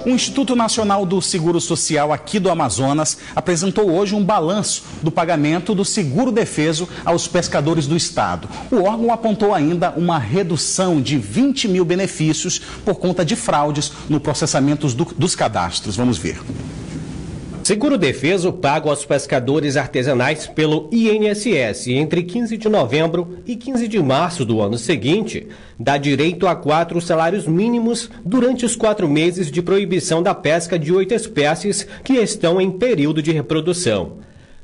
O Instituto Nacional do Seguro Social aqui do Amazonas apresentou hoje um balanço do pagamento do seguro-defeso aos pescadores do estado. O órgão apontou ainda uma redução de 20 mil benefícios por conta de fraudes no processamento dos cadastros. Vamos ver. Seguro-defeso pago aos pescadores artesanais pelo INSS entre 15 de novembro e 15 de março do ano seguinte dá direito a 4 salários mínimos durante os 4 meses de proibição da pesca de 8 espécies que estão em período de reprodução.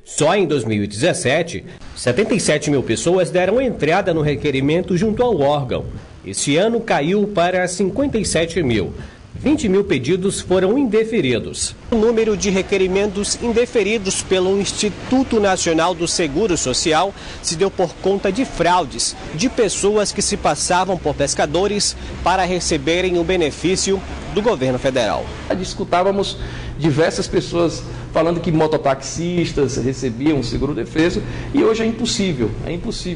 Só em 2017, 77 mil pessoas deram entrada no requerimento junto ao órgão. Este ano caiu para 57 mil. 20 mil pedidos foram indeferidos. O número de requerimentos indeferidos pelo Instituto Nacional do Seguro Social se deu por conta de fraudes de pessoas que se passavam por pescadores para receberem o benefício do governo federal. Escutávamos diversas pessoas falando que mototaxistas recebiam seguro-defeso e hoje é impossível,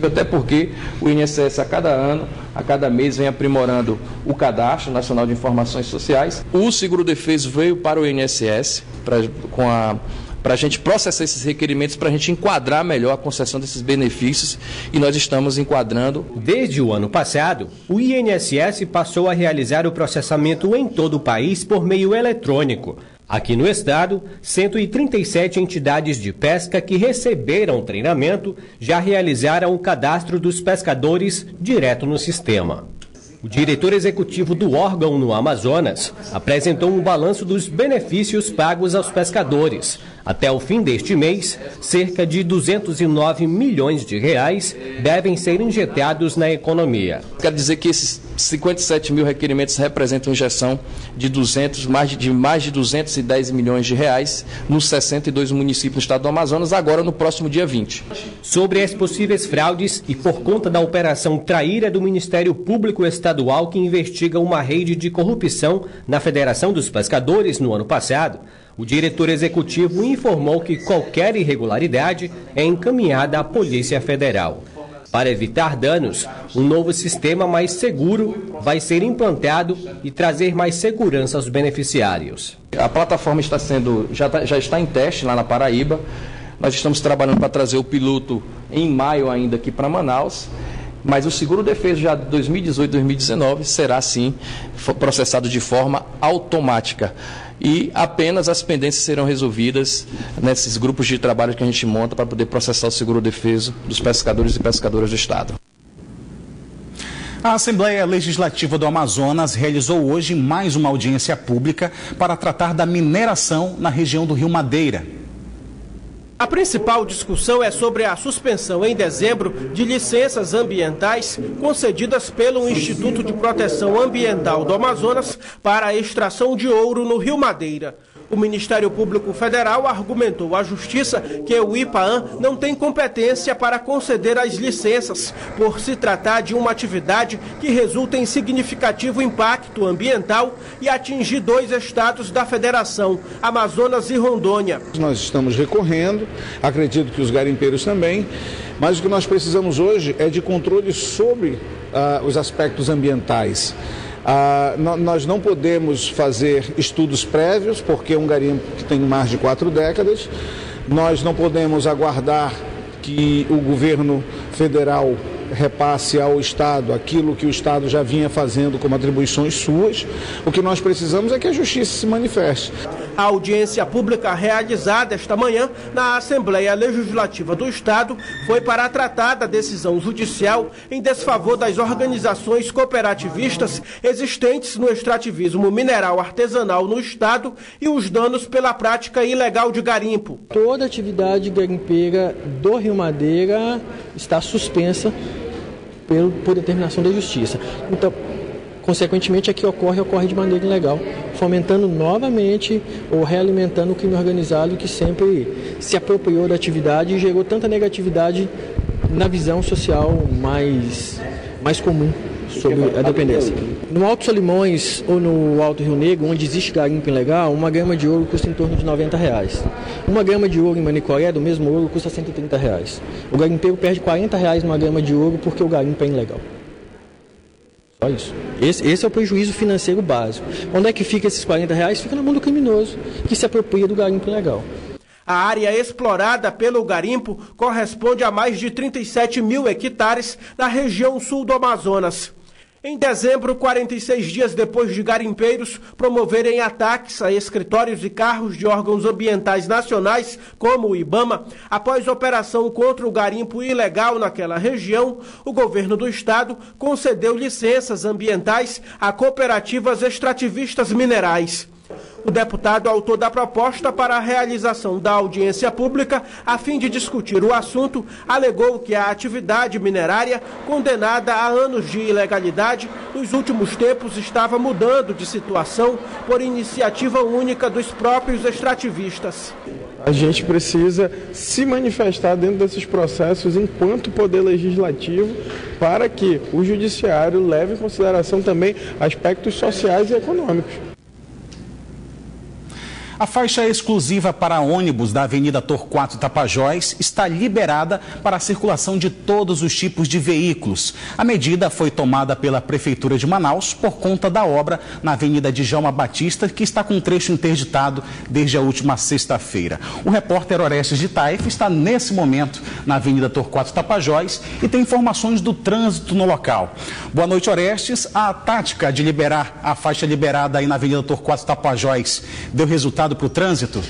até porque o INSS a cada ano, a cada mês vem aprimorando o Cadastro Nacional de Informações Sociais. O seguro-defeso veio para o INSS para a gente processar esses requerimentos, para a gente enquadrar melhor a concessão desses benefícios e nós estamos enquadrando. Desde o ano passado, o INSS passou a realizar o processamento em todo o país por meio eletrônico. Aqui no estado, 137 entidades de pesca que receberam treinamento já realizaram o cadastro dos pescadores direto no sistema. O diretor executivo do órgão no Amazonas apresentou um balanço dos benefícios pagos aos pescadores. Até o fim deste mês, cerca de 209 milhões de reais devem ser injetados na economia. Quero dizer que esses 57 mil requerimentos representam injeção de mais de 210 milhões de reais nos 62 municípios do estado do Amazonas, agora no próximo dia 20. Sobre as possíveis fraudes e por conta da Operação Traíra do Ministério Público Estadual que investiga uma rede de corrupção na Federação dos Pescadores no ano passado, o diretor executivo informou que qualquer irregularidade é encaminhada à Polícia Federal. Para evitar danos, um novo sistema mais seguro vai ser implantado e trazer mais segurança aos beneficiários. A plataforma já está em teste lá na Paraíba. Nós estamos trabalhando para trazer o piloto em maio ainda aqui para Manaus. Mas o seguro-defeso já de 2018 e 2019 será, sim, processado de forma automática. E apenas as pendências serão resolvidas nesses grupos de trabalho que a gente monta para poder processar o seguro-defeso dos pescadores e pescadoras do estado. A Assembleia Legislativa do Amazonas realizou hoje mais uma audiência pública para tratar da mineração na região do Rio Madeira. A principal discussão é sobre a suspensão em dezembro de licenças ambientais concedidas pelo Instituto de Proteção Ambiental do Amazonas para a extração de ouro no Rio Madeira. O Ministério Público Federal argumentou à Justiça que o IPAAM não tem competência para conceder as licenças, por se tratar de uma atividade que resulta em significativo impacto ambiental e atingir 2 estados da Federação, Amazonas e Rondônia. Nós estamos recorrendo, acredito que os garimpeiros também, mas o que nós precisamos hoje é de controle sobre os aspectos ambientais. Nós não podemos fazer estudos prévios, porque é um garimpo que tem mais de 4 décadas. Nós não podemos aguardar que o governo federal repasse ao Estado aquilo que o Estado já vinha fazendo como atribuições suas. O que nós precisamos é que a Justiça se manifeste. A audiência pública realizada esta manhã na Assembleia Legislativa do Estado foi para tratar da decisão judicial em desfavor das organizações cooperativistas existentes no extrativismo mineral artesanal no Estado e os danos pela prática ilegal de garimpo. Toda atividade garimpeira do Rio Madeira está suspensa por determinação da Justiça. Então, consequentemente, aqui ocorre de maneira ilegal, fomentando novamente ou realimentando o crime organizado que sempre se apropriou da atividade e gerou tanta negatividade na visão social mais comum sobre a dependência. No Alto Solimões ou no Alto Rio Negro, onde existe garimpo ilegal, 1 grama de ouro custa em torno de R$90. 1 grama de ouro em Manicoré, do mesmo ouro, custa R$130. O garimpeiro perde R$40 numa grama de ouro porque o garimpo é ilegal. Olha isso. Esse é o prejuízo financeiro básico. Onde é que fica esses R$40? Fica na mão do criminoso, que se apropria do garimpo ilegal. A área explorada pelo garimpo corresponde a mais de 37 mil hectares na região sul do Amazonas. Em dezembro, 46 dias depois de garimpeiros promoverem ataques a escritórios e carros de órgãos ambientais nacionais, como o IBAMA, após operação contra o garimpo ilegal naquela região, o governo do estado concedeu licenças ambientais a cooperativas extrativistas minerais. O deputado autor da proposta para a realização da audiência pública, a fim de discutir o assunto, alegou que a atividade minerária, condenada a anos de ilegalidade, nos últimos tempos estava mudando de situação por iniciativa única dos próprios extrativistas. A gente precisa se manifestar dentro desses processos enquanto poder legislativo para que o judiciário leve em consideração também aspectos sociais e econômicos. A faixa exclusiva para ônibus da Avenida Torquato Tapajós está liberada para a circulação de todos os tipos de veículos. A medida foi tomada pela Prefeitura de Manaus por conta da obra na Avenida Djalma Batista, que está com um trecho interditado desde a última sexta-feira. O repórter Orestes de Taif está nesse momento na Avenida Torquato Tapajós e tem informações do trânsito no local. Boa noite, Orestes. A tática de liberar a faixa liberada aí na Avenida Torquato Tapajós deu resultado para o trânsito?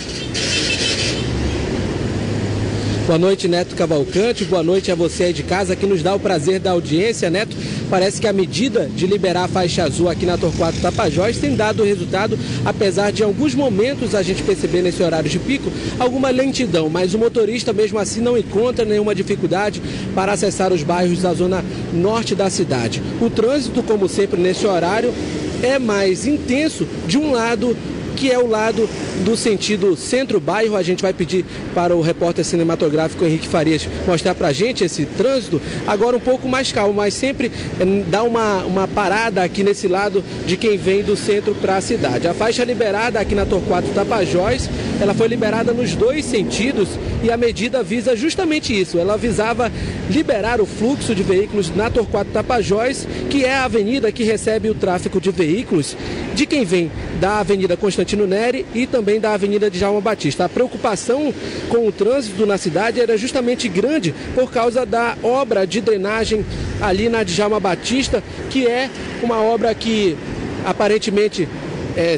Boa noite, Neto Cavalcante. Boa noite a você aí de casa que nos dá o prazer da audiência, Neto. Parece que a medida de liberar a faixa azul aqui na Torquato Tapajós tem dado resultado, apesar de em alguns momentos a gente perceber nesse horário de pico alguma lentidão, mas o motorista mesmo assim não encontra nenhuma dificuldade para acessar os bairros da zona norte da cidade. O trânsito, como sempre nesse horário, é mais intenso de um lado, que é o lado do sentido centro-bairro. A gente vai pedir para o repórter cinematográfico Henrique Farias mostrar para a gente esse trânsito. Agora um pouco mais calmo, mas sempre dá uma parada aqui nesse lado de quem vem do centro para a cidade. A faixa liberada aqui na Torquato Tapajós, ela foi liberada nos dois sentidos e a medida visa justamente isso. Ela visava liberar o fluxo de veículos na Torquato Tapajós, que é a avenida que recebe o tráfego de veículos de quem vem da Avenida Constantino Neri e também da Avenida Djalma Batista. A preocupação com o trânsito na cidade era justamente grande por causa da obra de drenagem ali na Djalma Batista, que é uma obra que aparentemente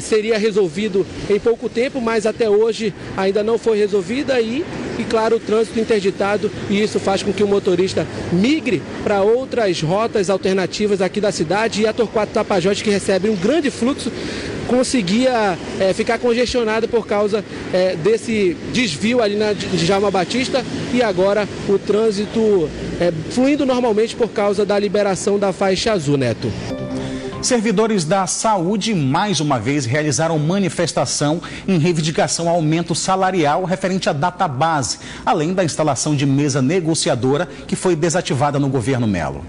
seria resolvido em pouco tempo, mas até hoje ainda não foi resolvida e claro, o trânsito interditado, e isso faz com que o motorista migre para outras rotas alternativas aqui da cidade, e a Torquato Tapajós, que recebe um grande fluxo, conseguia ficar congestionado por causa desse desvio ali na Djalma Batista, e agora o trânsito fluindo normalmente por causa da liberação da faixa azul, Neto. Servidores da saúde, mais uma vez, realizaram manifestação em reivindicação ao aumento salarial referente à database, além da instalação de mesa negociadora que foi desativada no governo Melo.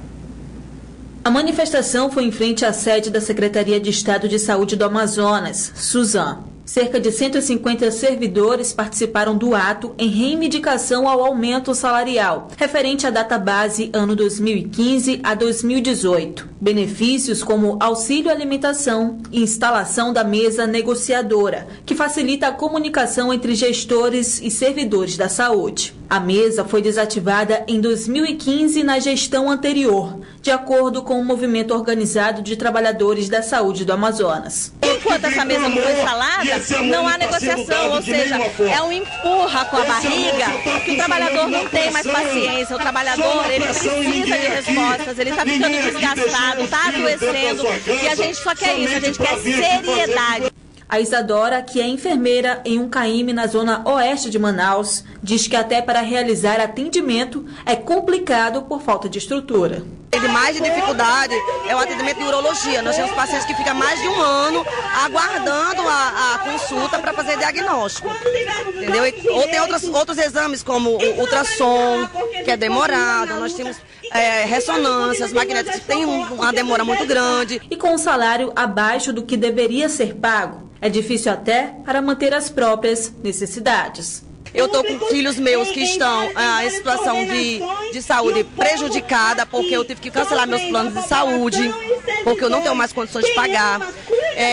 A manifestação foi em frente à sede da Secretaria de Estado de Saúde do Amazonas, Suzan. Cerca de 150 servidores participaram do ato em reivindicação ao aumento salarial, referente à database ano 2015 a 2018. Benefícios como auxílio alimentação e instalação da mesa negociadora, que facilita a comunicação entre gestores e servidores da saúde. A mesa foi desativada em 2015 na gestão anterior, de acordo com o movimento organizado de trabalhadores da saúde do Amazonas. Enquanto essa mesa não foi instalada, não há negociação, ou seja, é um empurra com a barriga que o trabalhador não tem mais paciência. O trabalhador, ele precisa de respostas, ele está ficando desgastado, está adoecendo, e a gente só quer isso, a gente quer seriedade. A Isadora, que é enfermeira em um CAIME na zona oeste de Manaus, diz que até para realizar atendimento é complicado por falta de estrutura. De mais de dificuldade é o atendimento de urologia. Nós temos pacientes que ficam mais de um ano aguardando a consulta para fazer diagnóstico, entendeu? Ou tem outros exames como o ultrassom, que é demorado. Nós temos ressonâncias magnéticas que tem uma demora muito grande. E com um salário abaixo do que deveria ser pago, é difícil até para manter as próprias necessidades. Eu estou com filhos meus que estão em situação de saúde prejudicada, porque eu tive que cancelar meus planos de saúde, porque eu não tenho mais condições de pagar.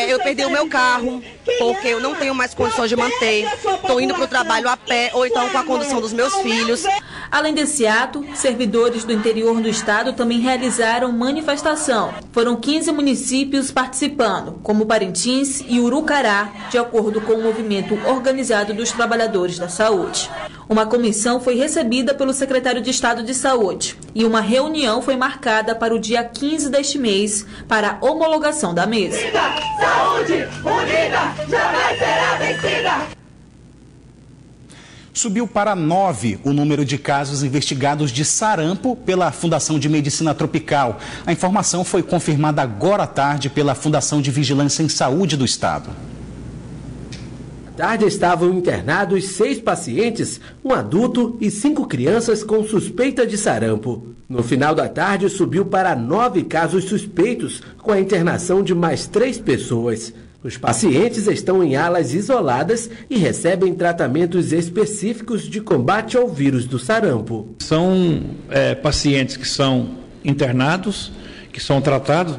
Eu perdi o meu carro, porque eu não tenho mais condições de manter. Estou indo para o trabalho a pé, ou então com a condução dos meus filhos. Além desse ato, servidores do interior do estado também realizaram manifestação. Foram 15 municípios participando, como Parintins e Urucará, de acordo com o movimento organizado dos trabalhadores da saúde. Uma comissão foi recebida pelo secretário de Estado de Saúde e uma reunião foi marcada para o dia 15 deste mês para a homologação da mesa. Saúde unida jamais será vencida. Subiu para 9 o número de casos investigados de sarampo pela Fundação de Medicina Tropical. A informação foi confirmada agora à tarde pela Fundação de Vigilância em Saúde do Estado. À tarde estavam internados 6 pacientes, um adulto e 5 crianças com suspeita de sarampo. No final da tarde subiu para 9 casos suspeitos, com a internação de mais 3 pessoas. Os pacientes estão em alas isoladas e recebem tratamentos específicos de combate ao vírus do sarampo. São pacientes que são internados, que são tratados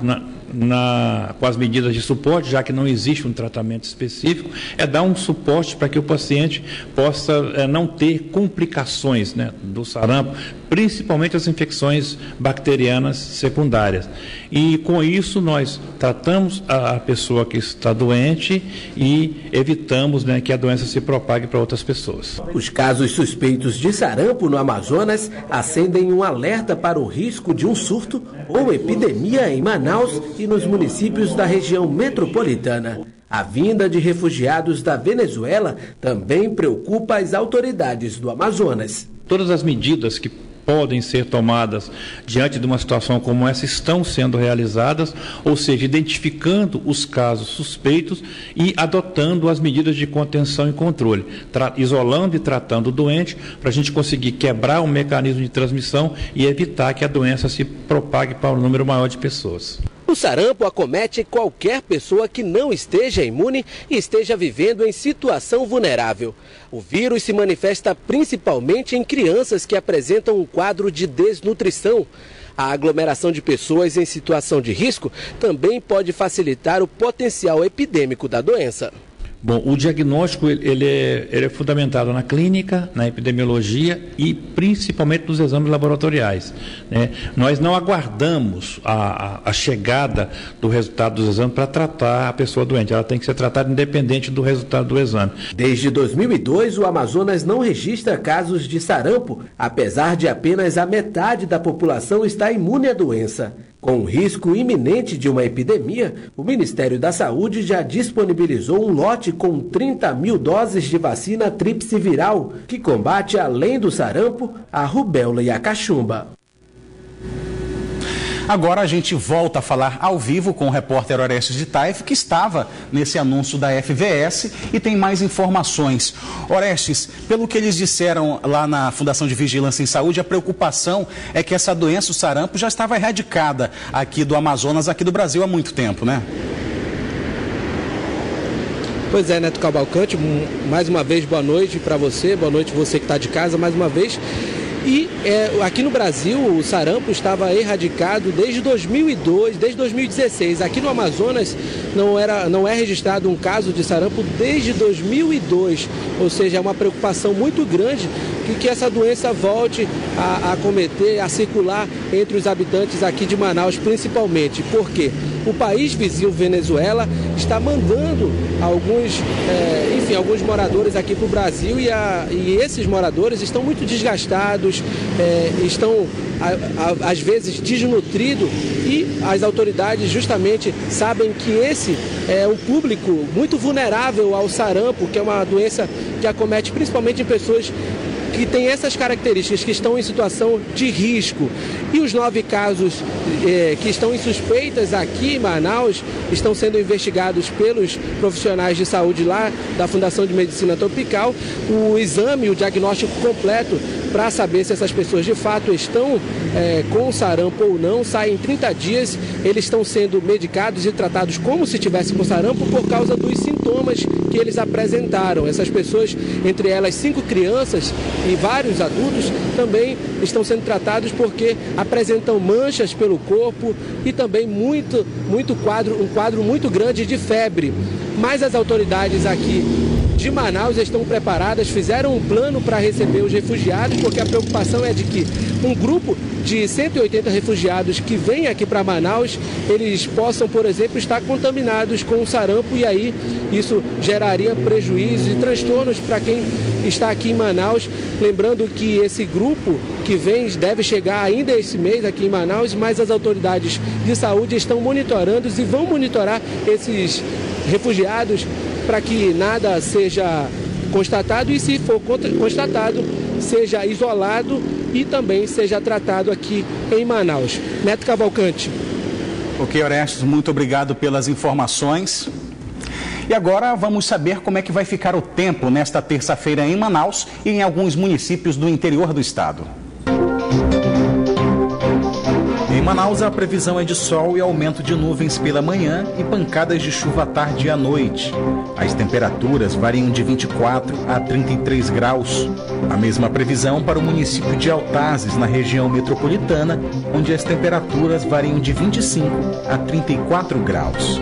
com as medidas de suporte, já que não existe um tratamento específico, dar um suporte para que o paciente possa não ter complicações, do sarampo, principalmente as infecções bacterianas secundárias. E com isso nós tratamos a pessoa que está doente e evitamos que a doença se propague para outras pessoas. Os casos suspeitos de sarampo no Amazonas acendem um alerta para o risco de um surto ou epidemia em Manaus e nos municípios da região metropolitana. A vinda de refugiados da Venezuela também preocupa as autoridades do Amazonas. Todas as medidas que podem ser tomadas diante de uma situação como essa estão sendo realizadas, ou seja, identificando os casos suspeitos e adotando as medidas de contenção e controle, isolando e tratando o doente para a gente conseguir quebrar o mecanismo de transmissão e evitar que a doença se propague para um número maior de pessoas. O sarampo acomete qualquer pessoa que não esteja imune e esteja vivendo em situação vulnerável. O vírus se manifesta principalmente em crianças que apresentam um quadro de desnutrição. A aglomeração de pessoas em situação de risco também pode facilitar o potencial epidêmico da doença. Bom, o diagnóstico ele é fundamentado na clínica, na epidemiologia e principalmente nos exames laboratoriais. Nós não aguardamos a chegada do resultado dos exames para tratar a pessoa doente. Ela tem que ser tratada independente do resultado do exame. Desde 2002, o Amazonas não registra casos de sarampo, apesar de apenas a metade da população estar imune à doença. Com o risco iminente de uma epidemia, o Ministério da Saúde já disponibilizou um lote com 30 mil doses de vacina tríplice viral, que combate, além do sarampo, a rubéola e a cachumba. Agora a gente volta a falar ao vivo com o repórter Orestes de Taif, que estava nesse anúncio da FVS e tem mais informações. Orestes, pelo que eles disseram lá na Fundação de Vigilância em Saúde, a preocupação é que essa doença, o sarampo, já estava erradicada aqui do Amazonas, aqui do Brasil há muito tempo, né? Pois é, Neto Cavalcante, mais uma vez boa noite para você, boa noite você que está de casa mais uma vez. E aqui no Brasil o sarampo estava erradicado desde 2002, desde 2016. Aqui no Amazonas não é registrado um caso de sarampo desde 2002. Ou seja, é uma preocupação muito grande que essa doença volte a acometer, a circular entre os habitantes aqui de Manaus principalmente. Por quê? O país vizinho Venezuela está mandando alguns moradores aqui para o Brasil e esses moradores estão muito desgastados, estão às vezes desnutridos e as autoridades justamente sabem que esse é um público muito vulnerável ao sarampo, que é uma doença que acomete principalmente em pessoas que têm essas características, que estão em situação de risco. E os 9 casos que estão em suspeitas aqui em Manaus estão sendo investigados pelos profissionais de saúde lá da Fundação de Medicina Tropical. O exame, o diagnóstico completo para saber se essas pessoas de fato estão com sarampo ou não. Saem 30 dias, eles estão sendo medicados e tratados como se tivessem com sarampo por causa dos sintomas que eles apresentaram. Essas pessoas, entre elas 5 crianças e vários adultos, também estão sendo tratados porque apresentam manchas pelo corpo e também um quadro muito grande de febre. Mas as autoridades aqui de Manaus estão preparadas, fizeram um plano para receber os refugiados, porque a preocupação é de que um grupo de 180 refugiados que vem aqui para Manaus, eles possam, por exemplo, estar contaminados com o sarampo, e aí isso geraria prejuízos e transtornos para quem está aqui em Manaus. Lembrando que esse grupo que vem deve chegar ainda esse mês aqui em Manaus, mas as autoridades de saúde estão monitorando e vão monitorar esses refugiados para que nada seja constatado, e se for constatado, seja isolado e também seja tratado aqui em Manaus. Neto Cavalcante. Ok, Orestes, muito obrigado pelas informações. E agora vamos saber como é que vai ficar o tempo nesta terça-feira em Manaus e em alguns municípios do interior do estado. Em Manaus, a previsão é de sol e aumento de nuvens pela manhã e pancadas de chuva à tarde e à noite. As temperaturas variam de 24 a 33 graus. A mesma previsão para o município de Altazes, na região metropolitana, onde as temperaturas variam de 25 a 34 graus.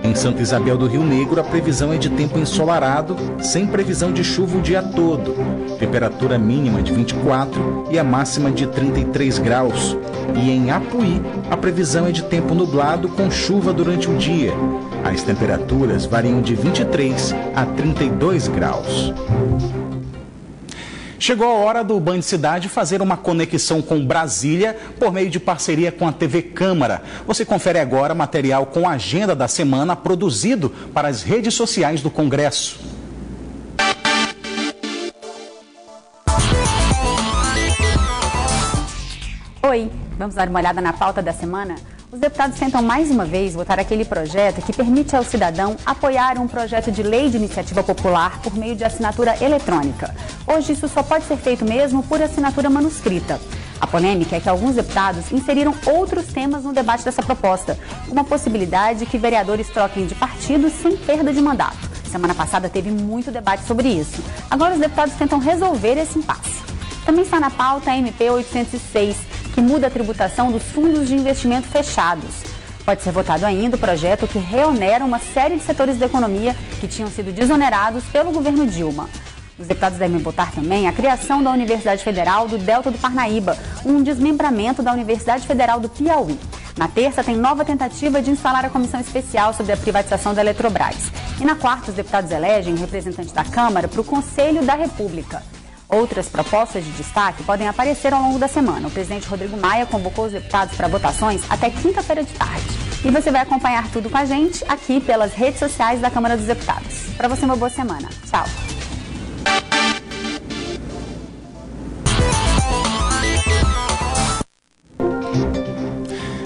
Em Santa Isabel do Rio Negro, a previsão é de tempo ensolarado, sem previsão de chuva o dia todo. Temperatura mínima de 24 e a máxima de 33 graus. E em Apuí, a previsão é de tempo nublado com chuva durante o dia. As temperaturas variam de 23 a 32 graus. Chegou a hora do Band Cidade fazer uma conexão com Brasília por meio de parceria com a TV Câmara. Você confere agora material com a agenda da semana produzido para as redes sociais do Congresso. Oi, vamos dar uma olhada na pauta da semana? Os deputados tentam mais uma vez votar aquele projeto que permite ao cidadão apoiar um projeto de lei de iniciativa popular por meio de assinatura eletrônica. Hoje isso só pode ser feito mesmo por assinatura manuscrita. A polêmica é que alguns deputados inseriram outros temas no debate dessa proposta, como a possibilidade que vereadores troquem de partido sem perda de mandato. Semana passada teve muito debate sobre isso. Agora os deputados tentam resolver esse impasse. Também está na pauta a MP 806, que muda a tributação dos fundos de investimento fechados. Pode ser votado ainda o projeto que reonera uma série de setores da economia que tinham sido desonerados pelo governo Dilma. Os deputados devem votar também a criação da Universidade Federal do Delta do Parnaíba, um desmembramento da Universidade Federal do Piauí. Na terça, tem nova tentativa de instalar a comissão especial sobre a privatização da Eletrobras. E na quarta, os deputados elegem um representante da Câmara para o Conselho da República. Outras propostas de destaque podem aparecer ao longo da semana. O presidente Rodrigo Maia convocou os deputados para votações até quinta-feira de tarde. E você vai acompanhar tudo com a gente aqui pelas redes sociais da Câmara dos Deputados. Para você, uma boa semana. Tchau.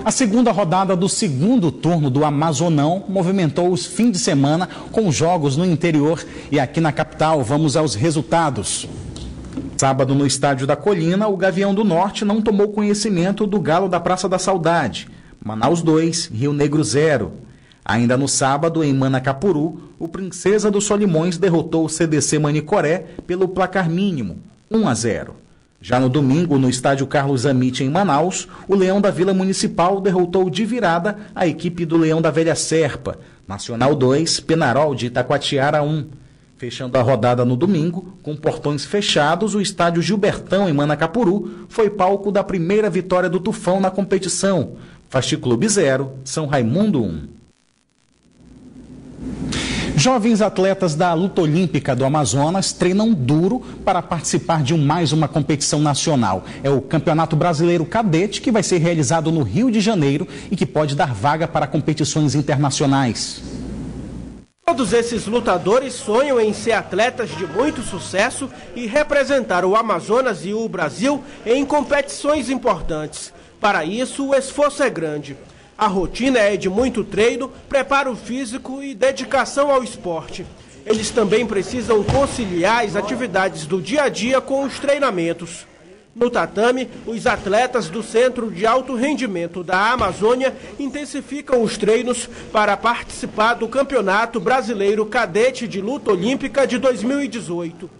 A segunda rodada do segundo turno do Amazonão movimentou os fins de semana com jogos no interior e aqui na capital. Vamos aos resultados. Sábado, no Estádio da Colina, o Gavião do Norte não tomou conhecimento do Galo da Praça da Saudade. Manaus 2, Rio Negro 0. Ainda no sábado, em Manacapuru, o Princesa dos Solimões derrotou o CDC Manicoré pelo placar mínimo, 1-0. Já no domingo, no Estádio Carlos Amit, em Manaus, o Leão da Vila Municipal derrotou de virada a equipe do Leão da Velha Serpa. Nacional 2, Penarol de Itacoatiara 1. Fechando a rodada no domingo, com portões fechados, o Estádio Gilbertão, em Manacapuru, foi palco da primeira vitória do Tufão na competição. Fasti Clube 0, São Raimundo 1. Jovens atletas da luta olímpica do Amazonas treinam duro para participar de mais uma competição nacional. É o Campeonato Brasileiro Cadete, que vai ser realizado no Rio de Janeiro e que pode dar vaga para competições internacionais. Todos esses lutadores sonham em ser atletas de muito sucesso e representar o Amazonas e o Brasil em competições importantes. Para isso, o esforço é grande. A rotina é de muito treino, preparo físico e dedicação ao esporte. Eles também precisam conciliar as atividades do dia a dia com os treinamentos. No tatame, os atletas do Centro de Alto Rendimento da Amazônia intensificam os treinos para participar do Campeonato Brasileiro Cadete de Luta Olímpica de 2018.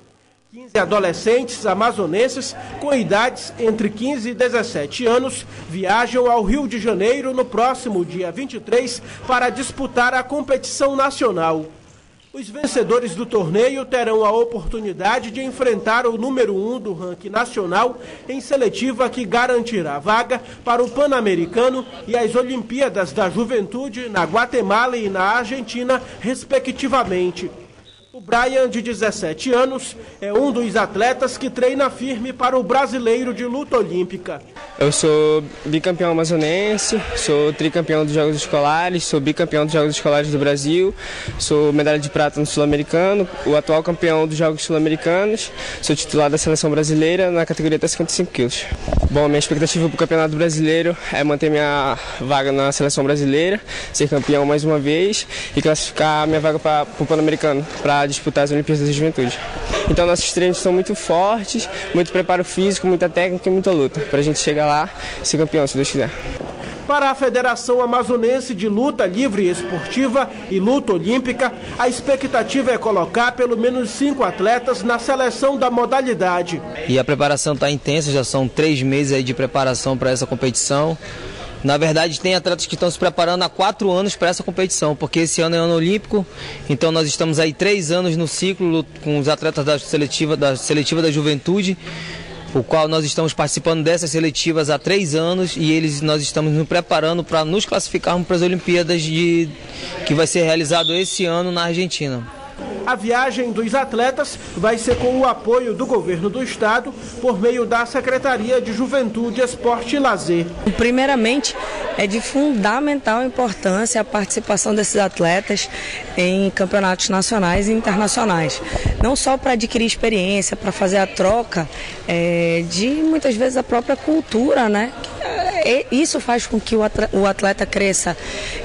15 adolescentes amazonenses com idades entre 15 e 17 anos viajam ao Rio de Janeiro no próximo dia 23 para disputar a competição nacional. Os vencedores do torneio terão a oportunidade de enfrentar o número 1 do ranking nacional em seletiva que garantirá vaga para o Pan-Americano e as Olimpíadas da Juventude na Guatemala e na Argentina, respectivamente. O Brian, de 17 anos, é um dos atletas que treina firme para o Brasileiro de Luta Olímpica. Eu sou bicampeão amazonense, sou tricampeão dos Jogos Escolares, sou bicampeão dos Jogos Escolares do Brasil, sou medalha de prata no Sul-Americano, o atual campeão dos Jogos Sul-Americanos, sou titular da Seleção Brasileira na categoria até 55 quilos. Bom, minha expectativa para o Campeonato Brasileiro é manter minha vaga na Seleção Brasileira, ser campeão mais uma vez e classificar minha vaga para o Pan-Americano, para disputar as Olimpíadas da Juventude. Então nossos treinos são muito fortes, muito preparo físico, muita técnica e muita luta, para a gente chegar lá e ser campeão, se Deus quiser. Para a Federação Amazonense de Luta Livre Esportiva e Luta Olímpica, a expectativa é colocar pelo menos 5 atletas na seleção da modalidade. E a preparação está intensa, já são 3 meses aí de preparação para essa competição. Na verdade, tem atletas que estão se preparando há 4 anos para essa competição, porque esse ano é ano olímpico, então nós estamos aí 3 anos no ciclo com os atletas da seletiva da juventude, o qual nós estamos participando dessas seletivas há 3 anos e nós estamos nos preparando para nos classificarmos para as Olimpíadas que vai ser realizado esse ano na Argentina. A viagem dos atletas vai ser com o apoio do governo do estado por meio da Secretaria de Juventude, Esporte e Lazer. Primeiramente, é de fundamental importância a participação desses atletas em campeonatos nacionais e internacionais. Não só para adquirir experiência, para fazer a troca de muitas vezes a própria cultura, né? Isso faz com que o atleta cresça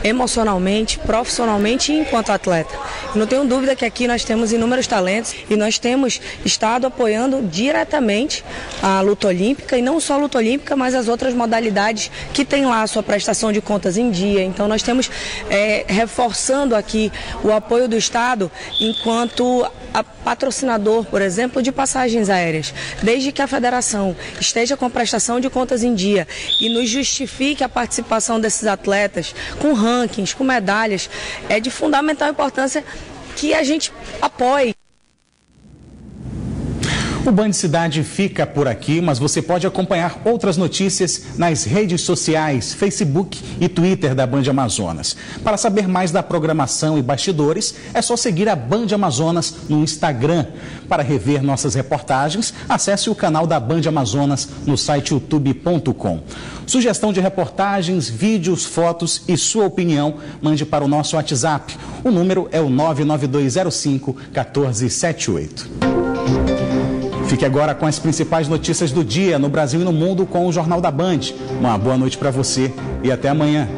emocionalmente, profissionalmente e enquanto atleta. Não tenho dúvida que aqui nós temos inúmeros talentos e nós temos estado apoiando diretamente a luta olímpica e não só a luta olímpica, mas as outras modalidades que tem lá a sua prestação de contas em dia. Então nós temos reforçando aqui o apoio do estado enquanto patrocinador, por exemplo, de passagens aéreas. Desde que a federação esteja com a prestação de contas em dia e nos justifique a participação desses atletas com rankings, com medalhas, é de fundamental importância que a gente apoie. O Band Cidade fica por aqui, mas você pode acompanhar outras notícias nas redes sociais, Facebook e Twitter da Band Amazonas. Para saber mais da programação e bastidores, é só seguir a Band Amazonas no Instagram. Para rever nossas reportagens, acesse o canal da Band Amazonas no site youtube.com. Sugestão de reportagens, vídeos, fotos e sua opinião, mande para o nosso WhatsApp. O número é o 99205-1478. Fique agora com as principais notícias do dia no Brasil e no mundo com o Jornal da Band. Uma boa noite para você e até amanhã.